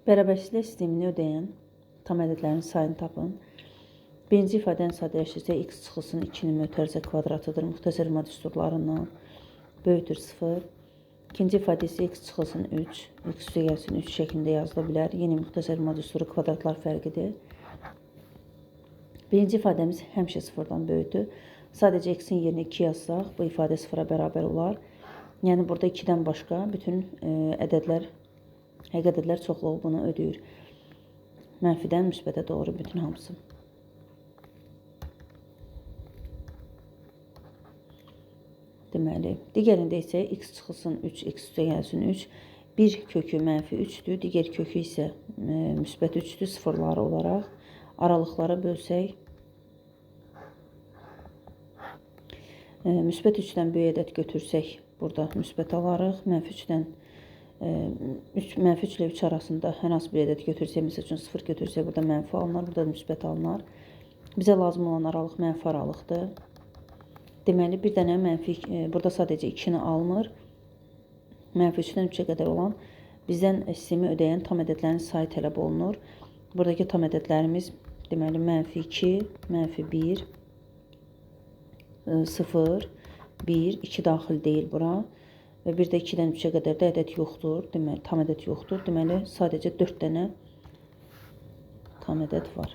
Bərabərçilik sistemini ödəyən tam ədədlərin sayını tapın. Birinci ifadənin sadələşdirsə x çıxılsın 2-nin mötərizə kvadratıdır. Müxtəsər düsturlarından böyükdür 0. İkinci ifadə isə x çıxılsın 3, x üstə gəlsin 3 şəklində yazıla bilər. Yeni müxtəsər düsturu kvadratlar fərqidir. Birinci ifadəmiz həmişə 0-dan böyükdür. Sadəcə x-in yerinə 2 yazsaq, bu ifadə 0-a bərabər olar. Yəni burada 2-dən başqa bütün ədədlər, həqiqi ədədlər çoxluğu bunu ödəyir. Mənfidən müsbətə doğru bütün hamısı. Deməli, digərində isə x çıxılsın 3, x üstə gəlsin 3. Bir kökü mənfi 3-dür, digər kökü isə müsbət 3-dür sıfırları olaraq. Aralıqları bölsək, müsbət 3-dən böyük ədəd götürsək, burada müsbət alarıq. Mənfi 3-dən mənfi 3 ilə 3 arasında hər hansı bir ədəd götürsək, məsəl üçün 0 götürsək, burada mənfi alınar, burada müsbət alınar. Bizə lazım olan aralıq mənfi aralıqdır. Deməli, bir dənə mənfi, burada sadəcə 2-ni almır. Mənfi 3-dən 3-ə qədər olan bizdən sistemi ödəyən tam ədədlərin sayı tələb olunur. Buradakı tam ədədlərimiz, deməli, mənfi 2, mənfi 1, 0, 1, 2 daxil deyil bura. Və bir də 2-dən 3-ə qədər də ədəd yoxdur. Deməli, tam ədəd yoxdur. Deməli, sadəcə 4 dənə tam ədəd var.